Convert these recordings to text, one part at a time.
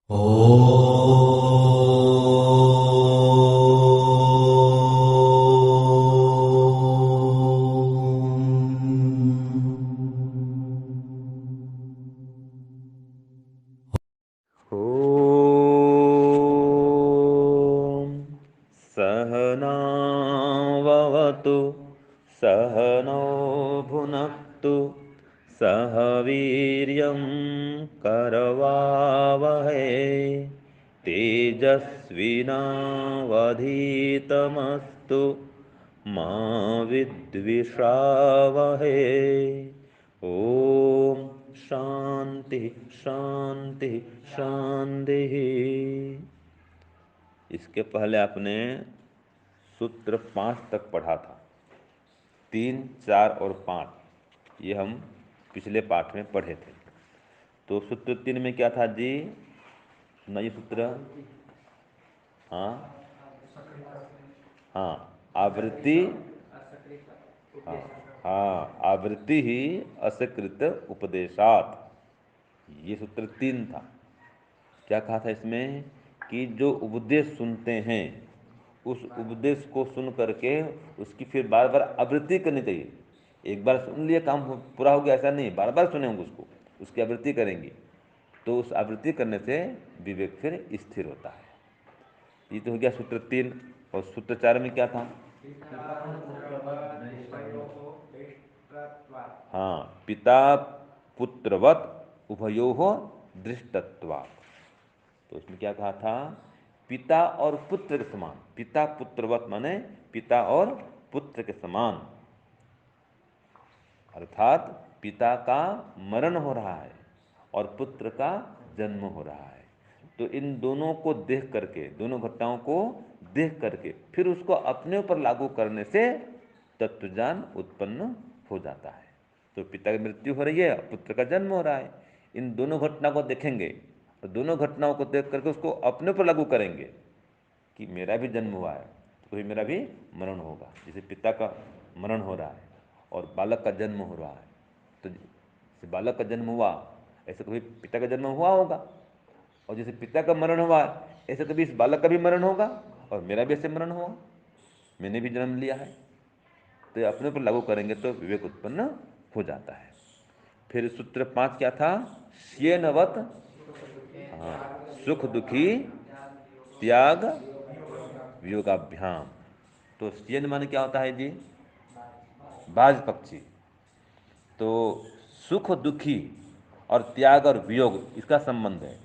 सहनावतु सहनौ भुनक्तु सह वीर्यं करवावहै तेजस्विनावधीतमस्तु मा विद्विषावहै। ओम शांति शांति शांति। इसके पहले आपने सूत्र 5 तक पढ़ा था। 3, 4 और 5 ये हम पिछले पाठ में पढ़े थे। तो सूत्र 3 में क्या था जी? नई सूत्र। हाँ हाँ, आवृत्ति। हाँ हाँ, आवृत्ति ही असकृत उपदेशात, ये सूत्र 3 था। क्या कहा था इसमें कि जो उपदेश सुनते हैं उस उपदेश को सुन करके उसकी फिर बार बार आवृत्ति करनी चाहिए। एक बार सुन लिया काम पूरा हो गया ऐसा नहीं, बार बार सुनेंगे उसको, उसकी आवृत्ति करेंगे तो उस आवृत्ति करने से विवेक फिर स्थिर होता है। ये तो हो गया सूत्र 3। और सूत्र 4 में क्या था? हाँ, पिता पुत्रवत उभयोः दृष्टत्वात्। तो इसमें क्या कहा था? पिता और पुत्र के समान। पिता पुत्रवत माने पिता और पुत्र के समान, अर्थात पिता का मरण हो रहा है और पुत्र का जन्म हो रहा है। तो इन दोनों को देख करके, दोनों घटनाओं को देख करके फिर उसको अपने ऊपर लागू करने से तत्वज्ञान उत्पन्न हो जाता है। तो पिता की मृत्यु हो रही है, पुत्र का जन्म हो रहा है। इन दोनों घटना को देखेंगे और दोनों घटनाओं को देख करके उसको अपने ऊपर लागू करेंगे कि मेरा भी जन्म हुआ है तो कभी मेरा भी मरण होगा। जैसे पिता का मरण हो रहा है और बालक का जन्म हो रहा है, तो जैसे बालक का जन्म हुआ ऐसे कभी पिता का जन्म हुआ होगा, और जैसे पिता का मरण हुआ ऐसे कभी इस बालक का भी मरण होगा और मेरा भी ऐसे मरण होगा, मैंने भी जन्म लिया है। तो ये अपने पर लागू करेंगे तो विवेक उत्पन्न हो जाता है। फिर सूत्र 5 क्या था? श्येनवत। हाँ, सुख दुखी त्याग वियोगाभ्याम। तो श्येन माने क्या होता है जी? बाज पक्षी। तो सुख दुखी और त्याग और वियोग इसका संबंध है।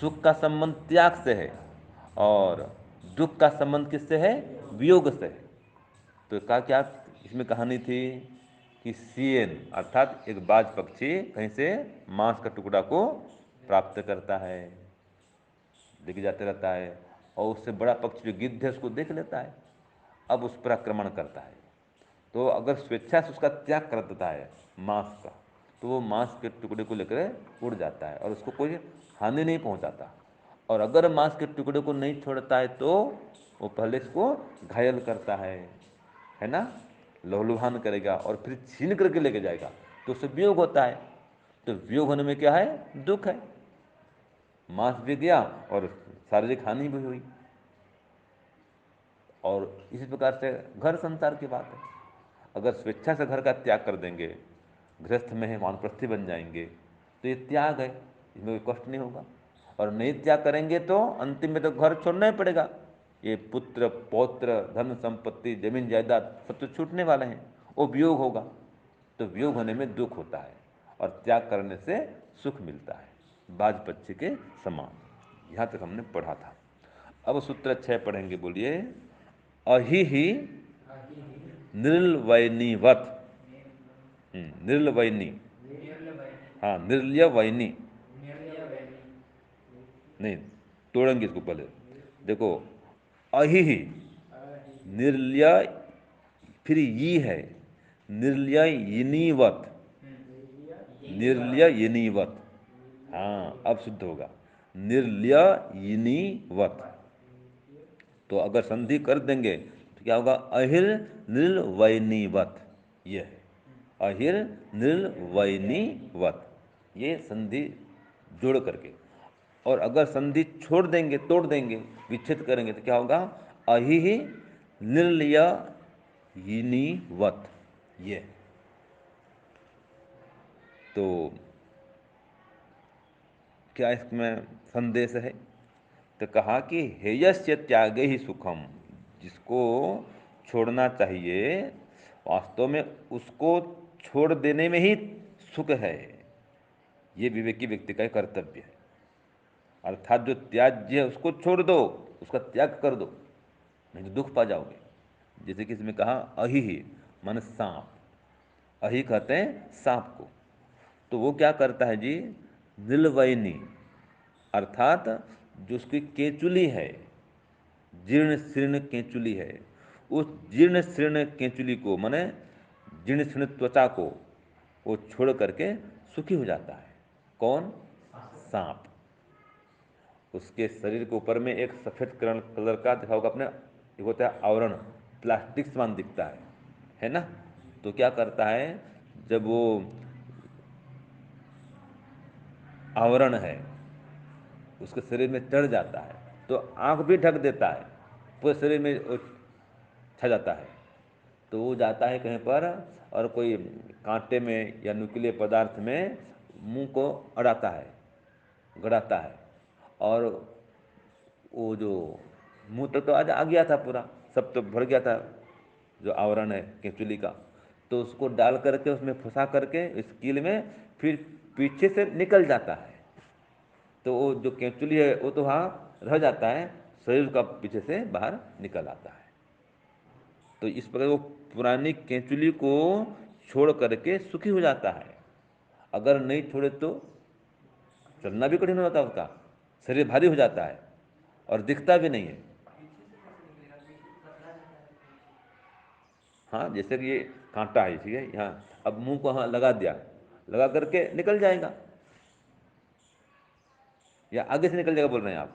सुख का संबंध त्याग से है और दुख का संबंध किससे है? वियोग से है। तो क्या क्या इसमें कहानी थी कि सियन अर्थात एक बाज पक्षी कहीं से मांस का टुकड़ा को प्राप्त करता है, लेके जाते रहता है, और उससे बड़ा पक्षी जो गिद्ध है उसको देख लेता है, अब उस पर आक्रमण करता है। तो अगर स्वेच्छा से उसका त्याग कर देता है मांस का, तो वो मांस के टुकड़े को लेकर उड़ जाता है और उसको कोई हानि नहीं पहुंचाता। और अगर मांस के टुकड़े को नहीं छोड़ता है तो वो पहले इसको घायल करता है ना, लहूलुहान करेगा और फिर छीन करके लेके जाएगा, तो उससे वियोग होता है। तो वियोग होने में क्या है? दुख है। मांस भी गया और शारीरिक हानि भी हुई। और इसी प्रकार से घर संसार की बात है। अगर स्वेच्छा से घर का त्याग कर देंगे, गृहस्थ में है वानप्रस्थी बन जाएंगे, तो ये त्याग है, इसमें कोई कष्ट नहीं होगा। और नहीं त्याग करेंगे तो अंतिम में तो घर छोड़ना ही पड़ेगा। ये पुत्र पौत्र धन संपत्ति जमीन जायदाद सब तो छूटने वाले हैं, वो वियोग होगा। तो वियोग होने में दुख होता है और त्याग करने से सुख मिलता है, बाज पक्षी के समान। यहाँ तक हमने पढ़ा था। अब सूत्र 6 पढ़ेंगे, बोलिए। अहि ही निर्लवैनीवत। निर्लवैनी। हाँ, निर्लयवैनी नहीं, तोड़ेंगे इसको पहले। देखो, अहि ही निर्लय, फिर ये है निर्लयिनीवत। निर्लयिनीवत। हाँ, अब शुद्ध होगा। निर्लयिनीवत। तो अगर संधि कर देंगे तो क्या होगा? अहिर निर्वैनीवत, ये है अहिर निर्वैनीवत, ये संधि जोड़ करके। और अगर संधि छोड़ देंगे, तोड़ देंगे, विच्छेद करेंगे तो क्या होगा? अहि ही निर्लय यिनीवत। ये तो क्या इसमें संदेश है? तो कहा कि हेयस्य त्यागे ही सुखम, जिसको छोड़ना चाहिए वास्तव में उसको छोड़ देने में ही सुख है। ये विवेकी व्यक्ति का कर्तव्य है। अर्थात जो त्याज्य है उसको छोड़ दो, उसका त्याग कर दो, नहीं तो दुख पा जाओगे। जैसे कि इसमें कहा अहि ही, मन सांप, अहि कहते हैं सांप को। तो वो क्या करता है जी? नीलवैनी, अर्थात जो उसकी केंचुली है, जीर्ण शीर्ण केंचुली है, उस जीर्ण शीर्ण केंचुली को, माने जीर्ण शीर्ण त्वचा को वो छोड़ करके सुखी हो जाता है। कौन? सांप। उसके शरीर के ऊपर में एक सफ़ेद कलर का दिखा होगा आपने, एक होता है आवरण, प्लास्टिक समान दिखता है ना? तो क्या करता है, जब वो आवरण है उसके शरीर में चढ़ जाता है तो आंख भी ढक देता है, पूरे शरीर में वो छा जाता है। तो वो जाता है कहीं पर और कोई कांटे में या नुकीले पदार्थ में मुंह को अड़ाता है, गड़ाता है, और वो जो मुंह तक तो आज आ गया था, पूरा सब तो भर गया था जो आवरण है केंचुली का। तो उसको डाल करके उसमें फंसा करके इस कील में फिर पीछे से निकल जाता है। तो वो जो केंचुली है वो तो वहाँ रह जाता है, शरीर का पीछे से बाहर निकल आता है। तो इस प्रकार वो पुरानी केंचुली को छोड़ करके सुखी हो जाता है। अगर नहीं छोड़े तो चलना भी कठिन होता है, उसका शरीर भारी हो जाता है और दिखता भी नहीं है। हाँ, जैसे कि ये कांटा है, ठीक है, यहाँ अब मुंह को हाँ लगा दिया, लगा करके निकल जाएगा, या आगे से निकल जाएगा बोल रहे हैं आप?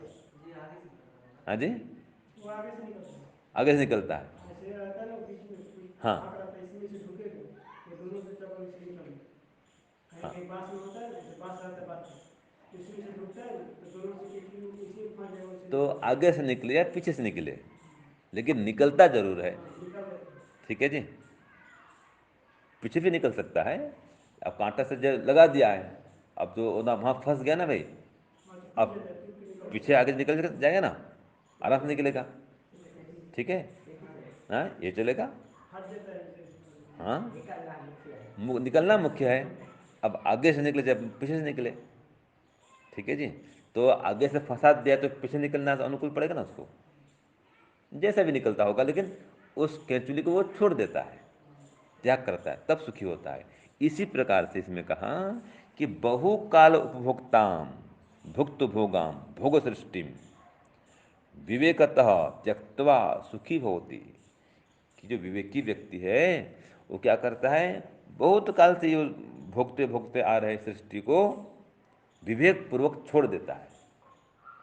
हाँ जी, वो आगे से निकलता है। आगे से निकलता है। ऐसे रहता है ना, बीच में कोई हाँ फाँक रहता है, इसमें से ढुकेगा, वो दोनों से चबल से निकलेगा। कहीं हाँ। कहीं बाँस में होता है ना, जैसे बाँस रहता है बात पे, तो इसमें से ढुकता है ना, तो दोनों से केंचुली में इसी में फंस जाएगा, वैसे तो निकल जाएगा। आगे से निकले या पीछे से निकले, लेकिन निकलता जरूर है। हाँ, निकल जाता है। ठीक है जी, पीछे भी निकल सकता है। अब कांटा से जो लगा दिया है, अब जो ना वहाँ फंस गया ना भाई, हाँ, तो फंस अब जाता है, टूट के निकल पीछे जाता आगे निकल जाएगा ना, आराम से निकलेगा। है। ठीक है, हाँ ये चलेगा। फंस जाता है ऐसे निकल जाता हाँ, निकलना मुख्य है। अब आगे से निकले चाहे पीछे से निकले, ठीक है जी। तो आगे से फंसा दिया तो पीछे निकलना तो अनुकूल पड़ेगा ना उसको, जैसा भी निकलता होगा, लेकिन उस केंचुली को वो छोड़ देता है, त्याग करता है, तब सुखी होता है। इसी प्रकार से इसमें कहा कि बहुकाल उपभोक्ताम भुक्त भोगाम भोग सृष्टिम विवेकतः त्यक्त्वा सुखी होती। कि जो विवेकी व्यक्ति है वो क्या करता है, बहुत काल से ये भोगते भोगते आ रहे सृष्टि को विवेक पूर्वक छोड़ देता है,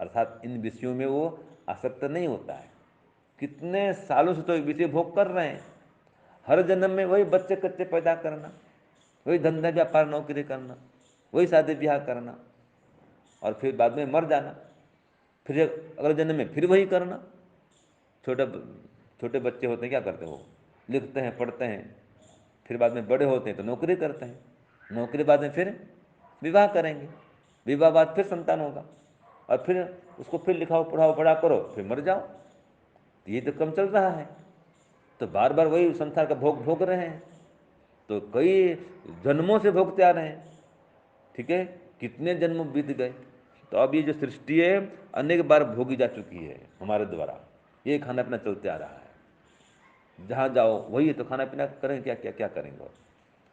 अर्थात इन विषयों में वो आसक्त नहीं होता है। कितने सालों से तो विषय भोग कर रहे हैं, हर जन्म में वही बच्चे कच्चे पैदा करना, वही धंधा व्यापार नौकरी करना, वही शादी ब्याह करना, और फिर बाद में मर जाना, फिर अगले जन्म में फिर वही करना। छोटे छोटे बच्चे होते हैं क्या करते हो, लिखते हैं पढ़ते हैं, फिर बाद में बड़े होते हैं तो नौकरी करते हैं, नौकरी बाद में फिर विवाह करेंगे, विवाह बाद फिर संतान होगा, और फिर उसको फिर लिखाओ पढ़ाओ बड़ा करो, फिर मर जाओ। तो ये तो कम चल रहा है, तो बार बार वही संसार का भोग भोग रहे हैं, तो कई जन्मों से भोगते आ रहे हैं। ठीक है, कितने जन्म बीत गए। तो अब ये जो सृष्टि है अनेक बार भोगी जा चुकी है हमारे द्वारा, ये खाना पीना चलते आ रहा है, जहाँ जाओ वही है, तो खाना पीना करेंगे क्या, क्या क्या करेंगे और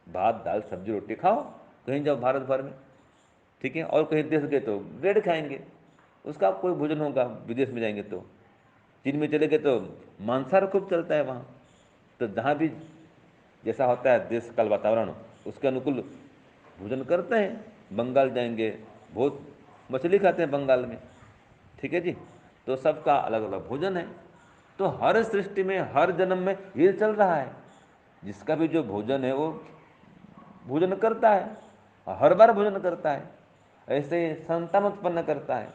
भात दाल सब्जी रोटी खाओ, कहीं जाओ भारत भर में, ठीक है, और कहीं देश गए तो ब्रेड खाएंगे, उसका कोई भोजन होगा, विदेश में जाएंगे तो चीन में चले गए तो मांसाहार खूब चलता है वहाँ। तो जहाँ भी जैसा होता है देश काल वातावरण, उसके अनुकूल भोजन करते हैं। बंगाल जाएंगे, बहुत मछली खाते हैं बंगाल में, ठीक है जी। तो सबका अलग अलग भोजन है। तो हर सृष्टि में हर जन्म में ये चल रहा है, जिसका भी जो भोजन है वो भोजन करता है, हर बार भोजन करता है, ऐसे ही संतान उत्पन्न करता है।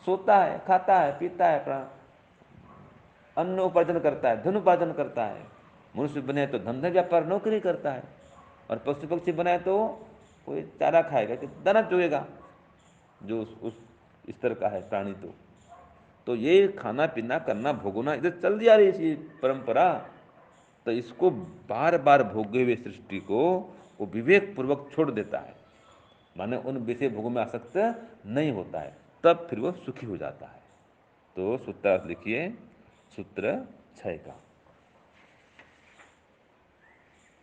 सोता है, खाता है, पीता है, अन्न उपार्जन करता है, धन उपार्जन करता है। मनुष्य बने तो धंधा व्यापार नौकरी करता है, और पशु पक्षी बनाए तो कोई चारा खाएगा कि दाना चुगेगा, जो उस स्तर का है प्राणी। तो ये खाना पीना करना भोगना इधर चल दिया रही इसी परंपरा। तो इसको बार बार भोगे हुए सृष्टि को वो विवेक पूर्वक छोड़ देता है, माने उन विषय भोगों में आसक्त नहीं होता है, तब फिर वो सुखी हो जाता है। तो सूत्रार्थ लिखिए सूत्र 6 का,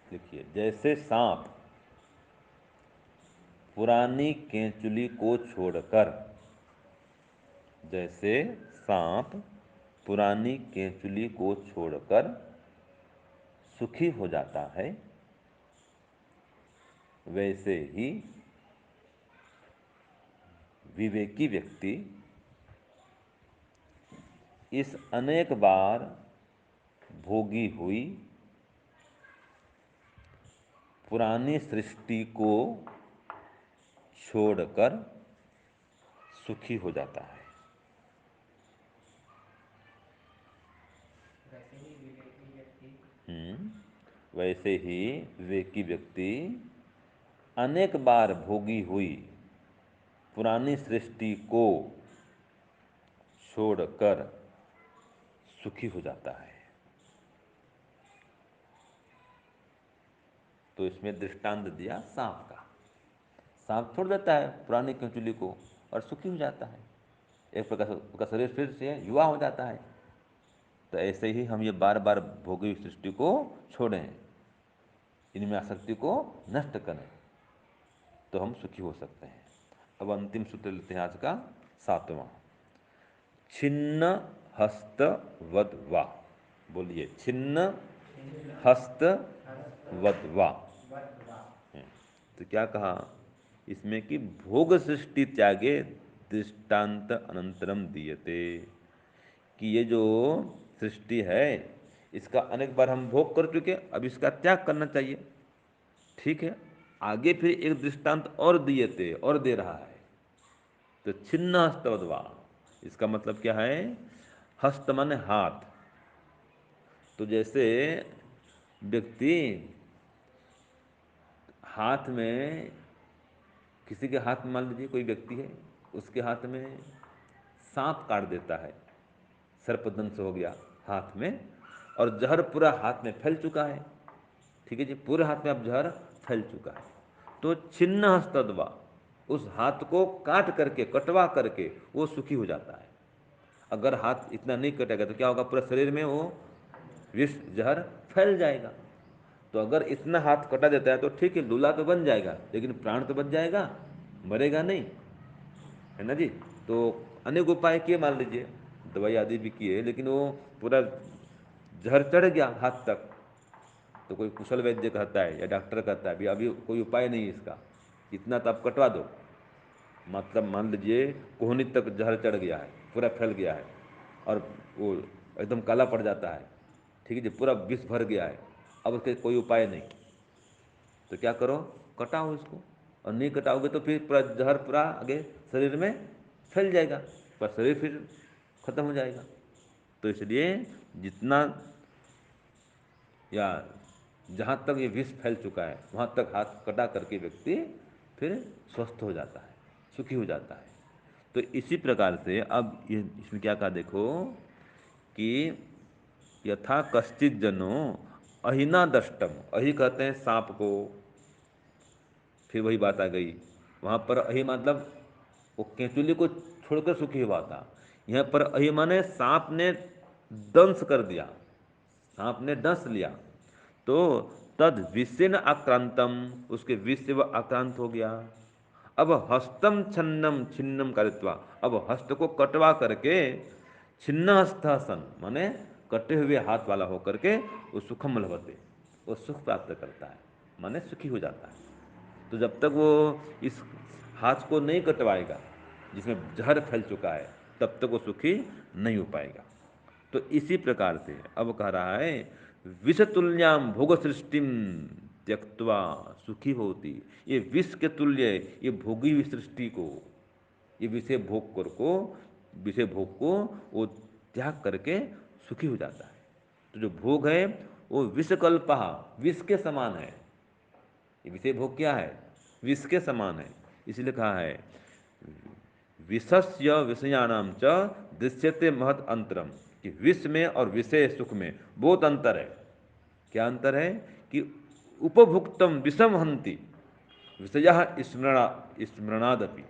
लिखिए, जैसे सांप पुरानी केंचुली को छोड़कर, जैसे सांप पुरानी केंचुली को छोड़कर सुखी हो जाता है, वैसे ही विवेकी व्यक्ति इस अनेक बार भोगी हुई पुरानी सृष्टि को छोड़कर सुखी हो जाता है। वैसे ही विवेकी व्यक्ति अनेक बार भोगी हुई पुरानी सृष्टि को छोड़कर सुखी हो जाता है। तो इसमें दृष्टांत दिया सांप का। सांप छोड़ देता है पुरानी केंचुली को और सुखी हो जाता है, एक प्रकार से उसका शरीर फिर से युवा हो जाता है। तो ऐसे ही हम ये बार बार भोगी हुई सृष्टि को छोड़ें, इनमें आसक्ति को नष्ट करें, तो हम सुखी हो सकते हैं। अब अंतिम सूत्र लेते हैं आज का 7वां, छिन्न हस्त वद वा। बोलिए, छिन्न हस्त वद वा। तो क्या कहा इसमें कि भोग सृष्टि त्यागे दृष्टांत अनंतरम दीयते, कि ये जो सृष्टि है इसका अनेक बार हम भोग कर चुके, अब इसका त्याग करना चाहिए। ठीक है, आगे फिर एक दृष्टांत और दिए और दे रहा है। तो छिन्न हस्तवद्वा, इसका मतलब क्या है? हस्त माने हाथ। तो जैसे व्यक्ति हाथ में, किसी के हाथ में मान लीजिए कोई व्यक्ति है, उसके हाथ में सांप काट देता है, सर्पदंश हो गया हाथ में, और जहर पूरा हाथ में फैल चुका है। ठीक है जी, पूरे हाथ में अब जहर फैल चुका है। तो छिन्न हस्तद्वा, उस हाथ को काट करके, कटवा करके वो सुखी हो जाता है। अगर हाथ इतना नहीं कटेगा तो क्या होगा, पूरा शरीर में वो विष जहर फैल जाएगा। तो अगर इतना हाथ कटा देता है तो ठीक है, दूल्हा तो बन जाएगा, लेकिन प्राण तो बच जाएगा, मरेगा नहीं, है ना जी। तो अनेक उपाय किए, मान लीजिए दवाई आदि भी किए, लेकिन वो पूरा जहर चढ़ गया हाथ तक। तो कोई कुशल वैद्य कहता है या डॉक्टर कहता है, अभी कोई उपाय नहीं है इसका, इतना तो आप कटवा दो। मतलब मान लीजिए कोहनी तक जहर चढ़ गया है, पूरा फैल गया है, और वो एकदम काला पड़ जाता है। ठीक है जी, पूरा विष भर गया है, अब उसके कोई उपाय नहीं। तो क्या करो, कटाओ इसको। और नहीं कटाओगे तो फिर पूरा जहर पूरा आगे शरीर में फैल जाएगा, पर शरीर फिर खत्म हो जाएगा। तो इसलिए जितना, या जहाँ तक ये विष फैल चुका है वहाँ तक हाथ कटा करके व्यक्ति फिर स्वस्थ हो जाता है, सुखी हो जाता है। तो इसी प्रकार से अब ये इसमें क्या कहा देखो, कि यथा कश्चित जनो अहिना दष्टम, अहि कहते हैं सांप को, फिर वही बात आ गई। वहाँ पर अहि मतलब वो केंचुली को छोड़कर सुखी हुआ था, यहाँ पर अहि माने सांप ने दंश कर दिया, सांप ने डस लिया। तो तद विषेण आक्रांतम, उसके विष से वह आक्रांत हो गया। अब हस्तम छन्नम छिन्नम कारित्वा, अब हस्त को कटवा करके, छिन्न हस्तन माने कटे हुए हाथ वाला होकर के वो सुखम लभते, वो सुख प्राप्त करता है, माने सुखी हो जाता है। तो जब तक वो इस हाथ को नहीं कटवाएगा जिसमें जहर फैल चुका है, तब तक वो सुखी नहीं हो पाएगा। तो इसी प्रकार से अब कह रहा है, विष तुल्याम भोग सृष्टिम त्यक्त्वा सुखी होती, ये विष के तुल्य, ये भोगी हुई सृष्टि को, ये विषय भोग कर को विषय भोग को वो त्याग करके सुखी हो जाता है। तो जो भोग है वो विषकल्पः, विष के समान है। ये विषय भोग क्या है? विष के समान है। इसलिए कहा है विषस्य विषयाणाम च दृश्यते महत अंतरम, कि विष में और विषय सुख में बहुत अंतर है। क्या अंतर है? कि उपभुक्तम विषम हंति विषयः स्मरणादपि,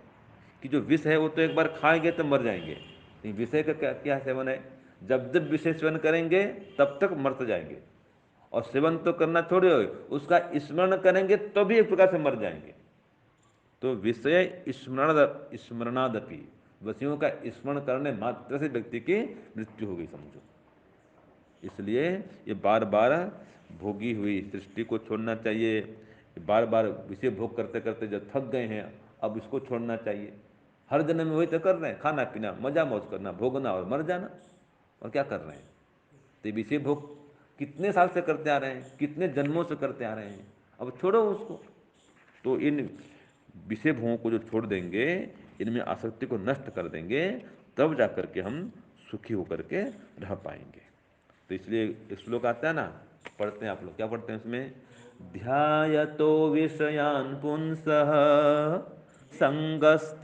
कि जो विष है वो तो एक बार खाएंगे तो मर जाएंगे, लेकिन विषय का क्या क्या सेवन है? जब जब विषय सेवन करेंगे तब तक मरते जाएंगे, और सेवन तो करना छोड़े, उसका स्मरण करेंगे तो भी एक प्रकार से मर जाएंगे। तो विषय स्मरणादपि, विषयों का स्मरण करने मात्र से व्यक्ति की मृत्यु हो गई समझो। इसलिए ये बार बार भोगी हुई सृष्टि को छोड़ना चाहिए। बार बार विषय भोग करते करते जब थक गए हैं, अब इसको छोड़ना चाहिए। हर जन्म में वही तो कर रहे हैं, खाना पीना, मजा मौज करना, भोगना और मर जाना, और क्या कर रहे हैं? तो विषय भोग कितने साल से करते आ रहे हैं, कितने जन्मों से करते आ रहे हैं, अब छोड़ो उसको। तो इन विषय भोगों को जो छोड़ देंगे, इनमें आसक्ति को नष्ट कर देंगे, तब जाकर के हम सुखी होकर के रह पाएंगे। तो इसलिए एक श्लोक आता है ना, पढ़ते हैं आप लोग, क्या पढ़ते हैं इसमें? ध्यायतो विषयान् पुंसः संगस्तेषुपजायते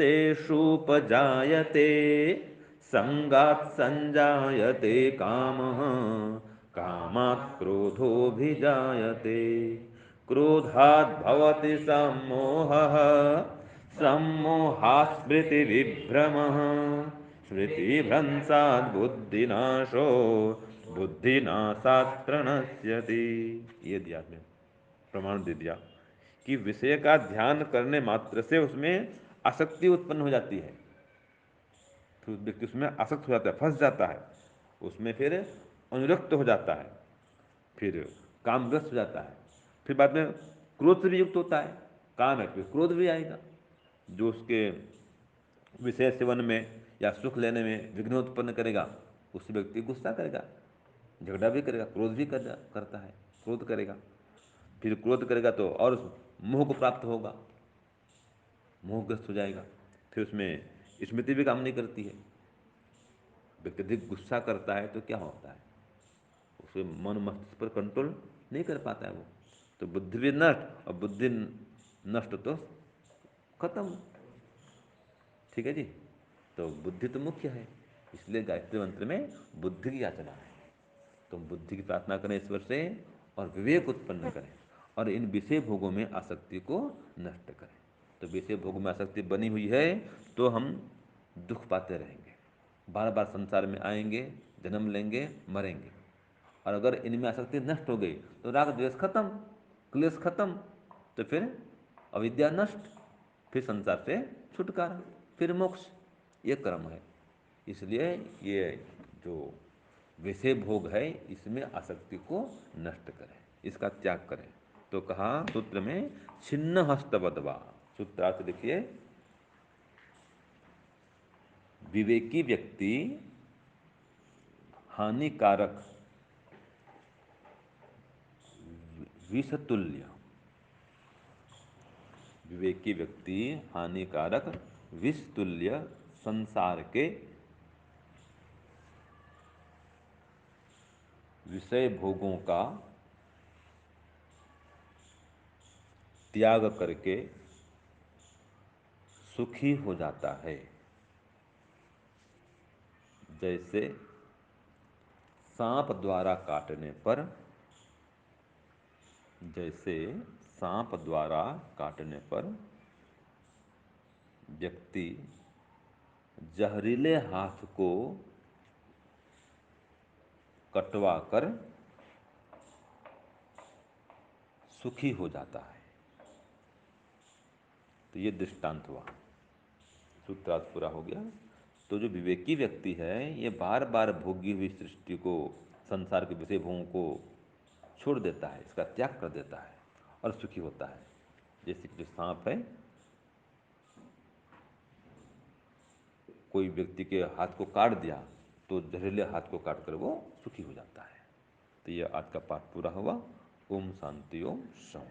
संगात् संजायते कामः कामात् क्रोधोऽभिजायते क्रोधात् भवति सम्मोहः सम्मोहात् स्मृतिविभ्रमः स्मृतिभ्रंशात् बुद्धिनाशो बुद्धिनाशात् प्रणश्यति। ये दिया आपने, प्रमाण दे दिया कि विषय का ध्यान करने मात्र से उसमें आसक्ति उत्पन्न हो जाती है, फिर व्यक्ति उसमें आसक्त हो जाता है, फंस जाता है उसमें, फिर अनुरक्त हो जाता है, फिर कामग्रस्त हो जाता है, फिर बाद में क्रोध से भी युक्त होता है। काम है फिर क्रोध भी आएगा, जो उसके विषय सेवन में या सुख लेने में विघ्न उत्पन्न करेगा, उस व्यक्ति गुस्सा करेगा, झगड़ा भी करेगा, क्रोध भी करता है, क्रोध करेगा। फिर क्रोध करेगा तो और मोह को प्राप्त होगा, मोहग्रस्त हो जाएगा, फिर उसमें स्मृति भी काम नहीं करती है। व्यक्ति अधिक गुस्सा करता है तो क्या होता है? उसे मन मस्तिष्क पर कंट्रोल नहीं कर पाता है वो, तो बुद्धि भी नष्ट, और बुद्धि नष्ट तो खत्म। ठीक है जी। तो बुद्धि तो मुख्य है, इसलिए गायत्री मंत्र में बुद्धि की याचना है। तो बुद्धि की प्रार्थना करें ईश्वर से, और विवेक उत्पन्न करें, और इन विषय भोगों में आसक्ति को नष्ट करें। तो विषय भोग में आसक्ति बनी हुई है तो हम दुख पाते रहेंगे, बार बार संसार में आएंगे, जन्म लेंगे, मरेंगे। और अगर इनमें आसक्ति नष्ट हो गई तो राग द्वेष खत्म, क्लेश खत्म, तो फिर अविद्या नष्ट, फिर संसार से छुटकारा, फिर मोक्ष। ये क्रम है। इसलिए ये जो विषय भोग है इसमें आसक्ति को नष्ट करें, इसका त्याग करें। तो कहा सूत्र में छिन्न हस्तवदवा, सूत्रार्थ देखिए, विवेकी व्यक्ति हानिकारक विषतुल्य, विवेकी व्यक्ति हानिकारक विषतुल्य संसार के विषय भोगों का त्याग करके सुखी हो जाता है। जैसे सांप द्वारा काटने पर, जैसे सांप द्वारा काटने पर व्यक्ति जहरीले हाथ को कटवा कर सुखी हो जाता है। तो ये दृष्टांत हुआ, सूत्रार्थ पूरा हो गया। तो जो विवेकी व्यक्ति है ये बार बार भोगी हुई सृष्टि को, संसार के विषय भोगों को छोड़ देता है, इसका त्याग कर देता है और सुखी होता है। जैसे कि जो सांप है, कोई व्यक्ति के हाथ को काट दिया तो जहरीले हाथ को काट कर वो सुखी हो जाता है। तो ये आज का पाठ पूरा हुआ। ओम शांति ओम शम।